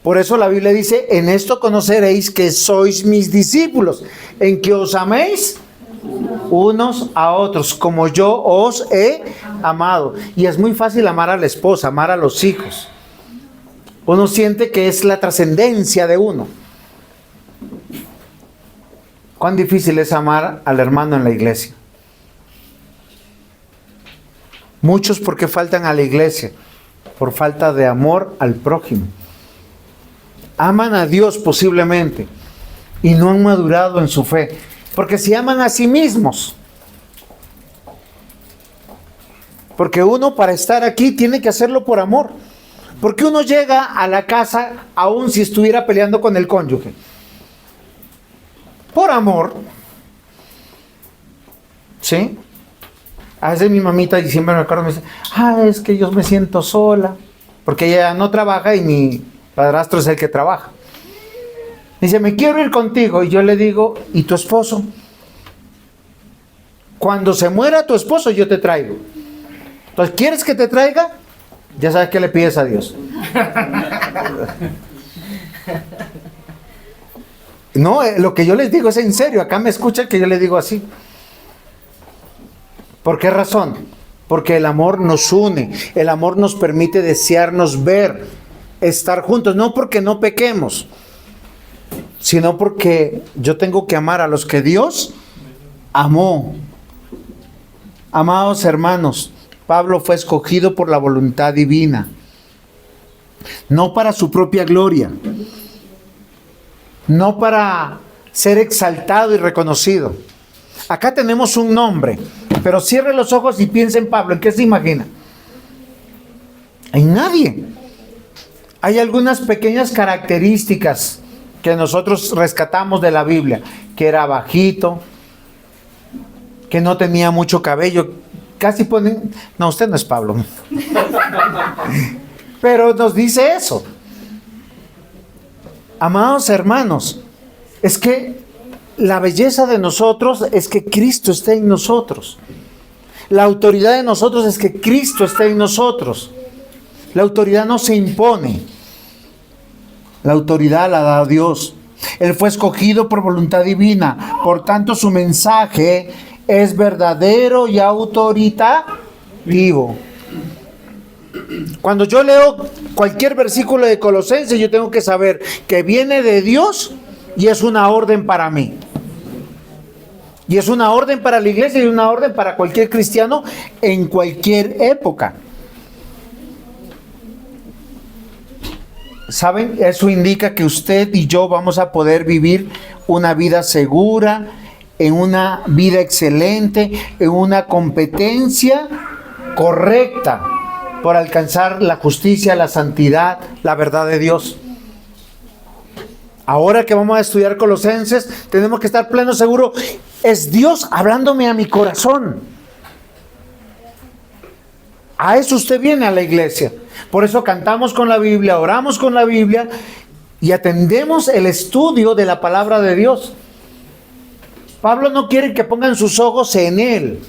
Por eso la Biblia dice, en esto conoceréis que sois mis discípulos, en que os améis unos a otros, como yo os he amado. Y es muy fácil amar a la esposa, amar a los hijos. Uno siente que es la trascendencia de uno. ¿Cuán difícil es amar al hermano en la iglesia? Muchos porque faltan a la iglesia, por falta de amor al prójimo. Aman a Dios posiblemente y no han madurado en su fe, porque se aman a sí mismos. Porque uno para estar aquí tiene que hacerlo por amor. Porque uno llega a la casa aun si estuviera peleando con el cónyuge. Por amor. ¿Sí? A veces mi mamita y siempre me acuerdo, me dice, es que yo me siento sola. Porque ella no trabaja y mi padrastro es el que trabaja. Dice, me quiero ir contigo. Y yo le digo, ¿y tu esposo? Cuando se muera tu esposo yo te traigo. Entonces, ¿quieres que te traiga? Ya sabes que le pides a Dios. No, lo que yo les digo es en serio. Acá me escuchan que yo les digo así. ¿Por qué razón? Porque el amor nos une. El amor nos permite desearnos ver, estar juntos. No porque no pequemos, sino porque yo tengo que amar a los que Dios amó. Amados hermanos, Pablo fue escogido por la voluntad divina, no para su propia gloria, no para ser exaltado y reconocido. Acá tenemos un nombre, pero cierre los ojos y piense en Pablo. ¿En qué se imagina? En nadie. Hay algunas pequeñas características que nosotros rescatamos de la Biblia, que era bajito, que no tenía mucho cabello. Casi ponen, no, usted no es Pablo. Pero nos dice eso. Amados hermanos, es que la belleza de nosotros es que Cristo esté en nosotros. La autoridad de nosotros es que Cristo esté en nosotros. La autoridad no se impone. La autoridad la da Dios. Él fue escogido por voluntad divina. Por tanto, su mensaje es verdadero y autoritativo. Cuando yo leo cualquier versículo de Colosenses, yo tengo que saber que viene de Dios y es una orden para mí. Y es una orden para la iglesia y una orden para cualquier cristiano en cualquier época. ¿Saben? Eso indica que usted y yo vamos a poder vivir una vida segura, en una vida excelente, en una competencia correcta por alcanzar la justicia, la santidad, la verdad de Dios. Ahora que vamos a estudiar Colosenses, tenemos que estar pleno seguro. Es Dios hablándome a mi corazón. A eso usted viene a la iglesia. Por eso cantamos con la Biblia, oramos con la Biblia y atendemos el estudio de la palabra de Dios. Pablo no quiere que pongan sus ojos en él.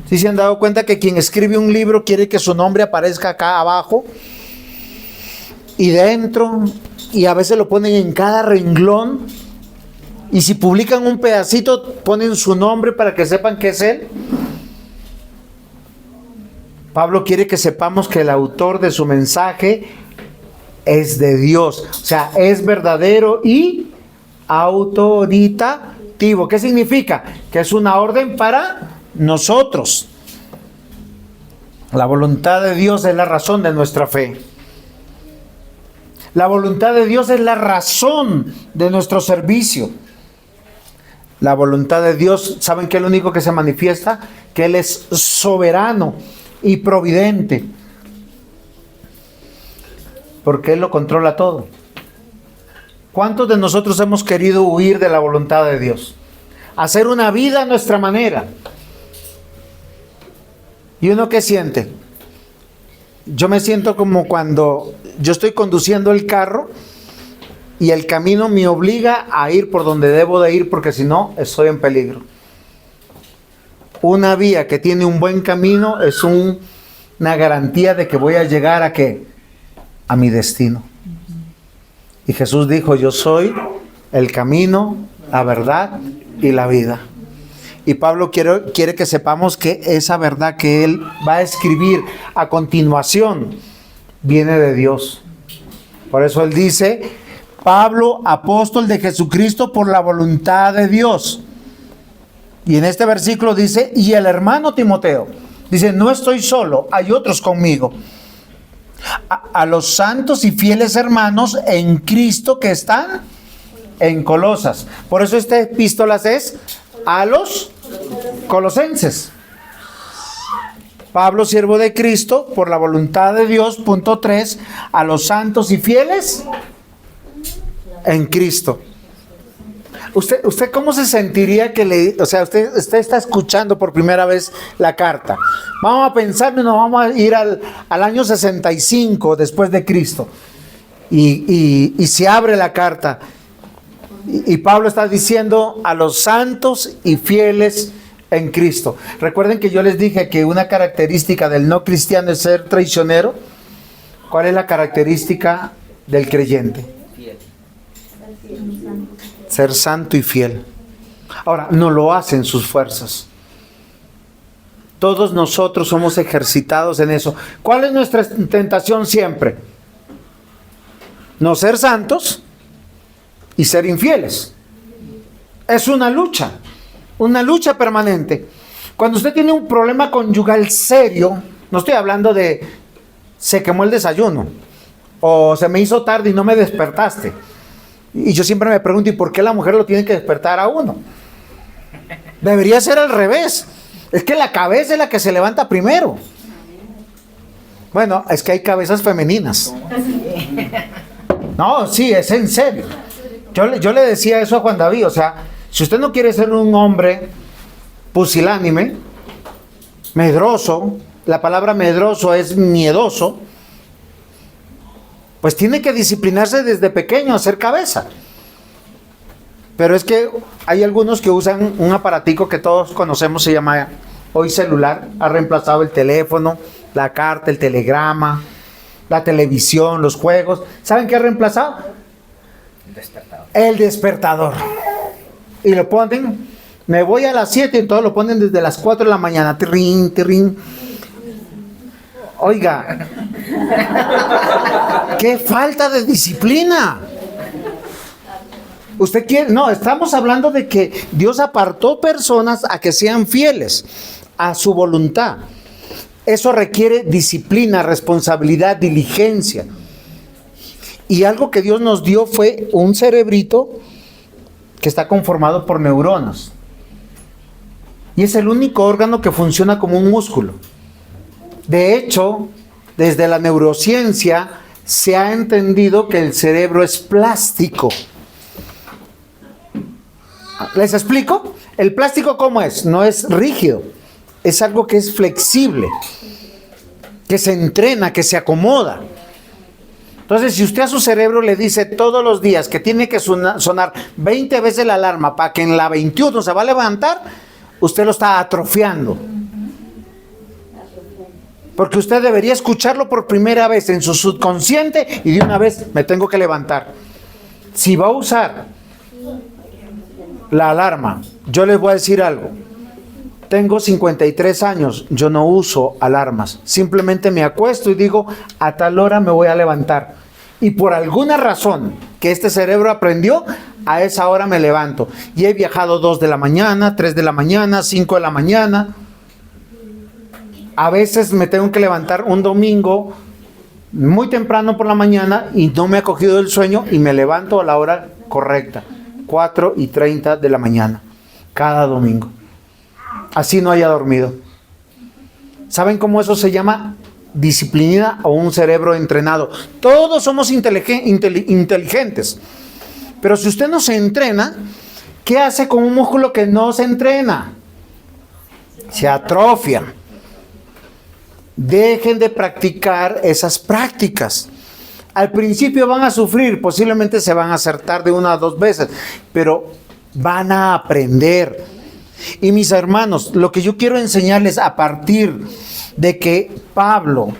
¿Sí se han dado cuenta que quien escribe un libro quiere que su nombre aparezca acá abajo y dentro? Y a veces lo ponen en cada renglón. Y si publican un pedacito, ponen su nombre para que sepan que es él. Pablo quiere que sepamos que el autor de su mensaje es de Dios. O sea, es verdadero y autoritativo. ¿Qué significa? Que es una orden para nosotros. La voluntad de Dios es la razón de nuestra fe. La voluntad de Dios es la razón de nuestro servicio. La voluntad de Dios, ¿saben qué es lo único que se manifiesta? Que Él es soberano y providente. Porque Él lo controla todo. ¿Cuántos de nosotros hemos querido huir de la voluntad de Dios? Hacer una vida a nuestra manera. ¿Y uno qué siente? Yo me siento como cuando yo estoy conduciendo el carro y el camino me obliga a ir por donde debo de ir, porque si no, estoy en peligro. Una vía que tiene un buen camino es una garantía de que voy a llegar ¿a qué? A mi destino. Y Jesús dijo, yo soy el camino, la verdad y la vida. Y Pablo quiere que sepamos que esa verdad que él va a escribir a continuación viene de Dios. Por eso él dice, Pablo, apóstol de Jesucristo por la voluntad de Dios. Y en este versículo dice, y el hermano Timoteo, dice, no estoy solo, hay otros conmigo. A los santos y fieles hermanos en Cristo que están en Colosas. Por eso esta epístola es a los colosenses. Pablo, siervo de Cristo, por la voluntad de Dios, punto 3, a los santos y fieles en Cristo. ¿Usted cómo se sentiría que usted está escuchando por primera vez la carta? Vamos a pensar, nos vamos a ir al año 65 después de Cristo. Y se abre la carta. Y Pablo está diciendo a los santos y fieles en Cristo. Recuerden que yo les dije que una característica del no cristiano es ser traicionero. ¿Cuál es la característica del creyente? Ser santo y fiel. Ahora, no lo hacen sus fuerzas. Todos nosotros somos ejercitados en eso. ¿Cuál es nuestra tentación siempre? No ser santos y ser infieles. Es una lucha permanente. Cuando usted tiene un problema conyugal serio, no estoy hablando de se quemó el desayuno o se me hizo tarde y no me despertaste. Y yo siempre me pregunto, ¿y por qué la mujer lo tiene que despertar a uno? Debería ser al revés. Es que la cabeza es la que se levanta primero. Bueno, es que hay cabezas femeninas. No, sí, es en serio. Yo le decía eso a Juan David, o sea, si usted no quiere ser un hombre pusilánime, medroso, la palabra medroso es miedoso, pues tiene que disciplinarse desde pequeño a ser cabeza. Pero es que hay algunos que usan un aparatico que todos conocemos, se llama Hoy celular ha reemplazado el teléfono, la carta, el telegrama, la televisión, los juegos. ¿Saben qué ha reemplazado? El despertador. El despertador. Y lo ponen, me voy a las 7, entonces lo ponen desde las 4 de la mañana. Tirrin, tirrin. Oiga, qué falta de disciplina. Usted quiere, no, estamos hablando de que Dios apartó personas a que sean fieles a su voluntad. Eso requiere disciplina, responsabilidad, diligencia. Y algo que Dios nos dio fue un cerebrito que está conformado por neuronas. Y es el único órgano que funciona como un músculo. De hecho, desde la neurociencia se ha entendido que el cerebro es plástico. ¿Les explico? El plástico, ¿cómo es? No es rígido. Es algo que es flexible, que se entrena, que se acomoda. Entonces, si usted a su cerebro le dice todos los días que tiene que sonar 20 veces la alarma para que en la 21 se va a levantar, usted lo está atrofiando. Porque usted debería escucharlo por primera vez en su subconsciente y de una vez me tengo que levantar. Si va a usar la alarma, yo les voy a decir algo. Tengo 53 años, yo no uso alarmas. Simplemente me acuesto y digo, a tal hora me voy a levantar. Y por alguna razón que este cerebro aprendió, a esa hora me levanto. Y he viajado 2 de la mañana, 3 de la mañana, 5 de la mañana. A veces me tengo que levantar un domingo muy temprano por la mañana y no me ha cogido el sueño y me levanto a la hora correcta, 4:30 de la mañana, cada domingo. Así no haya dormido. ¿Saben cómo eso se llama? Disciplina o un cerebro entrenado. Todos somos inteligentes. Pero si usted no se entrena, ¿qué hace con un músculo que no se entrena? Se atrofia. Dejen de practicar esas prácticas. Al principio van a sufrir, posiblemente se van a acertar de 1 a 2 veces, pero van a aprender. Y mis hermanos, lo que yo quiero enseñarles a partir de que Pablo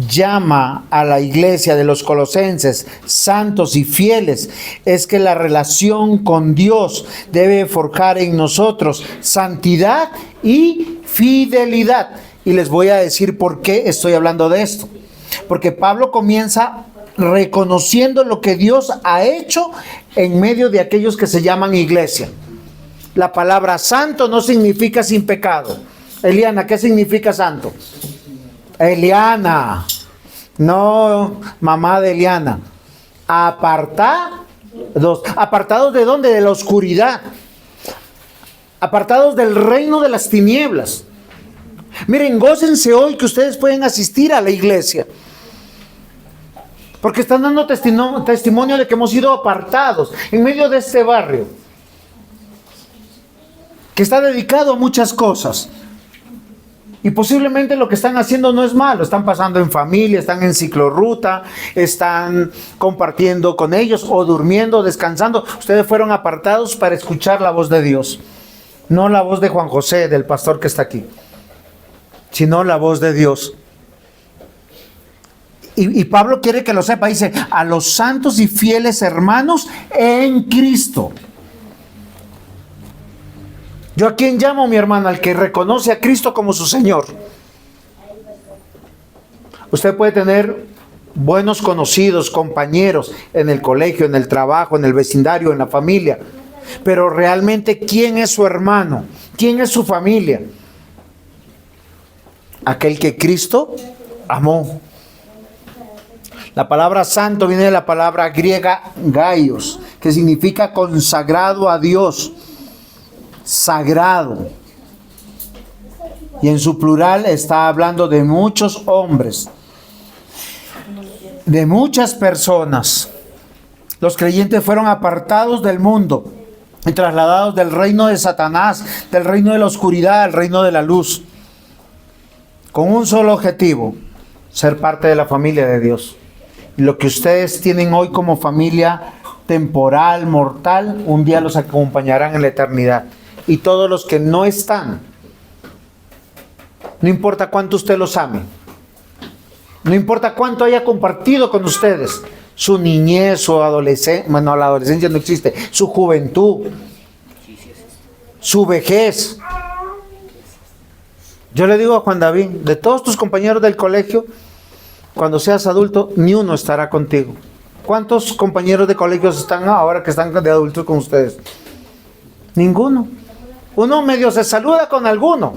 llama a la iglesia de los colosenses santos y fieles, es que la relación con Dios debe forjar en nosotros santidad y fidelidad. Y les voy a decir por qué estoy hablando de esto. Porque Pablo comienza reconociendo lo que Dios ha hecho en medio de aquellos que se llaman iglesia. La palabra santo no significa sin pecado. Eliana, ¿qué significa santo? Eliana, no mamá de Eliana. Apartados. ¿Apartados de dónde? De la oscuridad. Apartados del reino de las tinieblas. Miren, gócense hoy que ustedes pueden asistir a la iglesia. Porque están dando testimonio de que hemos sido apartados en medio de este barrio, que está dedicado a muchas cosas. Y posiblemente lo que están haciendo no es malo. Están pasando en familia, están en ciclorruta, están compartiendo con ellos o durmiendo, descansando. Ustedes fueron apartados para escuchar la voz de Dios. No la voz de Juan José, del pastor que está aquí, sino la voz de Dios. Y Pablo quiere que lo sepa. Dice, a los santos y fieles hermanos en Cristo. ¿Yo a quién llamo, mi hermano? Al que reconoce a Cristo como su Señor. Usted puede tener buenos conocidos, compañeros en el colegio, en el trabajo, en el vecindario, en la familia. Pero realmente, ¿quién es su hermano? ¿Quién es su familia? Aquel que Cristo amó. La palabra santo viene de la palabra griega gaios, que significa consagrado a Dios, sagrado. Y en su plural está hablando de muchos hombres, de muchas personas. Los creyentes fueron apartados del mundo y trasladados del reino de Satanás, del reino de la oscuridad, al reino de la luz, con un solo objetivo: ser parte de la familia de Dios. Y lo que ustedes tienen hoy como familia temporal, mortal, un día los acompañarán en la eternidad. Y todos los que no están No importa cuánto usted los ame. No importa cuánto haya compartido con ustedes. Su niñez, su adolescencia, bueno, la adolescencia no existe. Su juventud, su vejez. Yo le digo a Juan David, de todos tus compañeros del colegio, cuando seas adulto, ni uno estará contigo. ¿Cuántos compañeros de colegio están ahora que están de adultos con ustedes? Ninguno. Uno medio se saluda con alguno.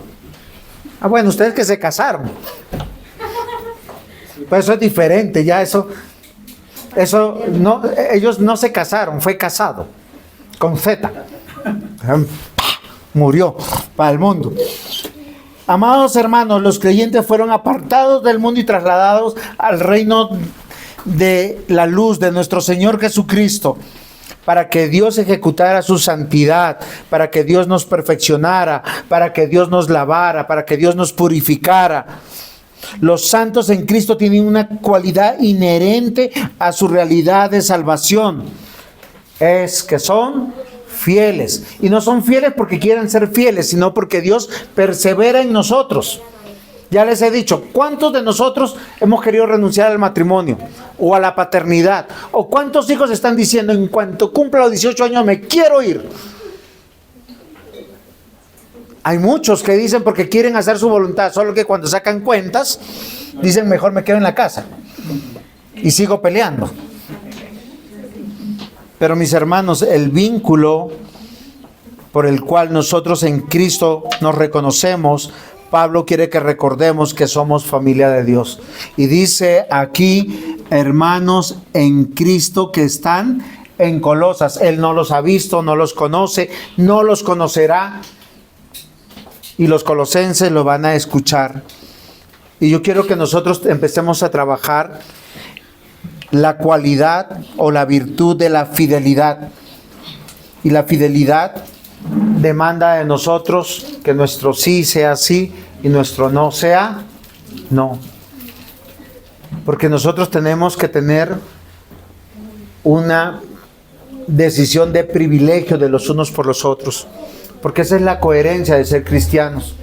Ah, bueno, ustedes que se casaron. Pues eso es diferente, ya eso no, ellos no se casaron, fue casado, con Z. Murió para el mundo. Amados hermanos, los creyentes fueron apartados del mundo y trasladados al reino de la luz de nuestro Señor Jesucristo, para que Dios ejecutara su santidad, para que Dios nos perfeccionara, para que Dios nos lavara, para que Dios nos purificara. Los santos en Cristo tienen una cualidad inherente a su realidad de salvación. Es que son fieles. Y no son fieles porque quieran ser fieles, sino porque Dios persevera en nosotros. Ya les he dicho, ¿cuántos de nosotros hemos querido renunciar al matrimonio o a la paternidad? ¿O cuántos hijos están diciendo, en cuanto cumpla los 18 años me quiero ir? Hay muchos que dicen porque quieren hacer su voluntad, solo que cuando sacan cuentas, dicen mejor me quedo en la casa y sigo peleando. Pero mis hermanos, el vínculo por el cual nosotros en Cristo nos reconocemos, Pablo quiere que recordemos que somos familia de Dios. Y dice aquí, hermanos en Cristo que están en Colosas. Él no los ha visto, no los conoce, no los conocerá. Y los colosenses lo van a escuchar. Y yo quiero que nosotros empecemos a trabajar la cualidad o la virtud de la fidelidad. Y la fidelidad demanda de nosotros que nuestro sí sea sí y nuestro no sea no. Porque nosotros tenemos que tener una decisión de privilegio de los unos por los otros. Porque esa es la coherencia de ser cristianos.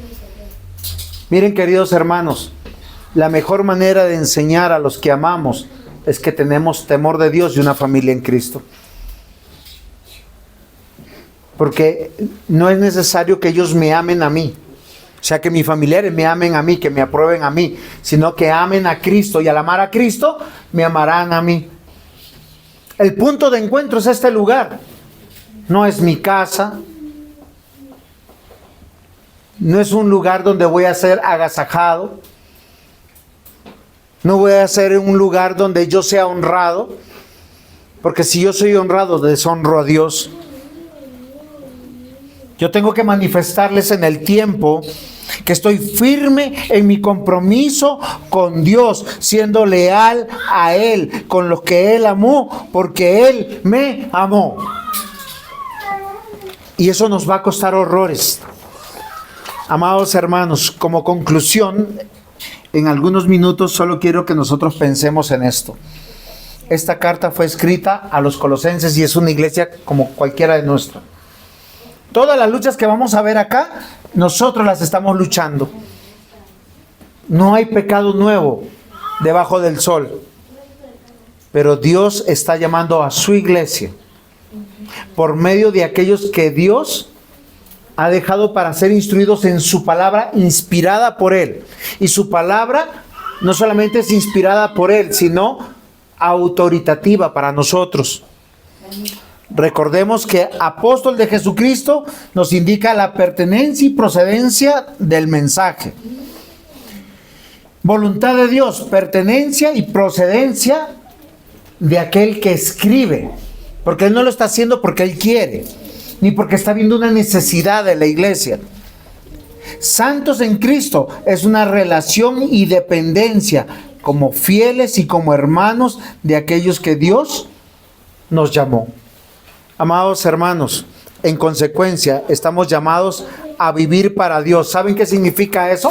Miren, queridos hermanos, la mejor manera de enseñar a los que amamos es que tenemos temor de Dios y una familia en Cristo. Porque no es necesario que ellos me amen a mí, o sea, que mis familiares me amen a mí, que me aprueben a mí, sino que amen a Cristo, y al amar a Cristo, me amarán a mí. El punto de encuentro es este lugar, no es mi casa, no es un lugar donde voy a ser agasajado, no voy a ser un lugar donde yo sea honrado, porque si yo soy honrado, deshonro a Dios. Yo tengo que manifestarles en el tiempo que estoy firme en mi compromiso con Dios, siendo leal a Él, con los que Él amó, porque Él me amó. Y eso nos va a costar horrores. Amados hermanos, como conclusión, en algunos minutos solo quiero que nosotros pensemos en esto. Esta carta fue escrita a los colosenses y es una iglesia como cualquiera de nuestra. Todas las luchas que vamos a ver acá, nosotros las estamos luchando. No hay pecado nuevo debajo del sol. Pero Dios está llamando a su iglesia por medio de aquellos que Dios ha dejado para ser instruidos en su palabra inspirada por Él. Y su palabra no solamente es inspirada por Él, sino autoritativa para nosotros. Recordemos que apóstol de Jesucristo nos indica la pertenencia y procedencia del mensaje. Voluntad de Dios, pertenencia y procedencia de aquel que escribe. Porque Él no lo está haciendo porque Él quiere, ni porque está viendo una necesidad de la iglesia. Santos en Cristo es una relación y dependencia como fieles y como hermanos de aquellos que Dios nos llamó. Amados hermanos, en consecuencia, estamos llamados a vivir para Dios. ¿Saben qué significa eso?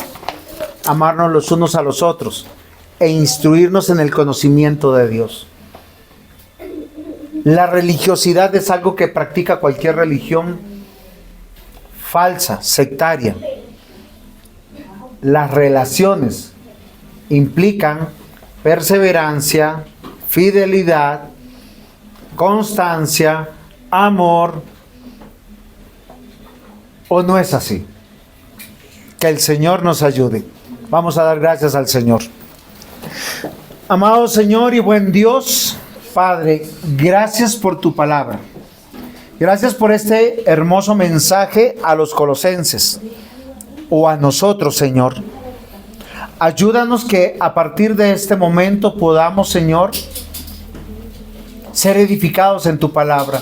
Amarnos los unos a los otros e instruirnos en el conocimiento de Dios. La religiosidad es algo que practica cualquier religión falsa, sectaria. Las relaciones implican perseverancia, fidelidad, constancia, amor. ¿O no es así? Que el Señor nos ayude. Vamos a dar gracias al Señor. Amado Señor y buen Dios, Padre, gracias por tu palabra. Gracias por este hermoso mensaje a los colosenses o a nosotros, Señor. Ayúdanos que a partir de este momento podamos, Señor, ser edificados en tu palabra.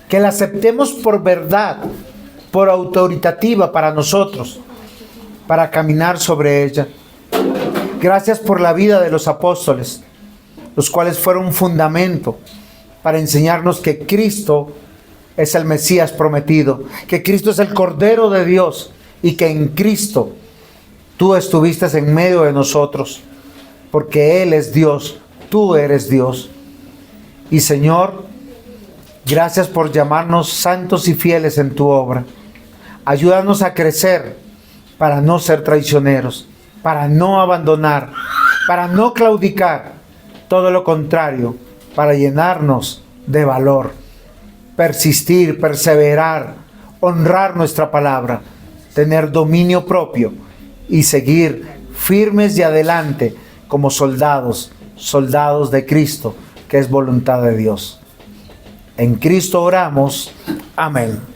Que la aceptemos por verdad, por autoritativa para nosotros, para caminar sobre ella. Gracias por la vida de los apóstoles, los cuales fueron un fundamento para enseñarnos que Cristo es el Mesías prometido, que Cristo es el Cordero de Dios y que en Cristo tú estuviste en medio de nosotros, porque Él es Dios, tú eres Dios. Y Señor, gracias por llamarnos santos y fieles en tu obra. Ayúdanos a crecer para no ser traicioneros, para no abandonar, para no claudicar, todo lo contrario, para llenarnos de valor, persistir, perseverar, honrar nuestra palabra, tener dominio propio y seguir firmes y adelante como soldados de Cristo, que es voluntad de Dios. En Cristo oramos. Amén.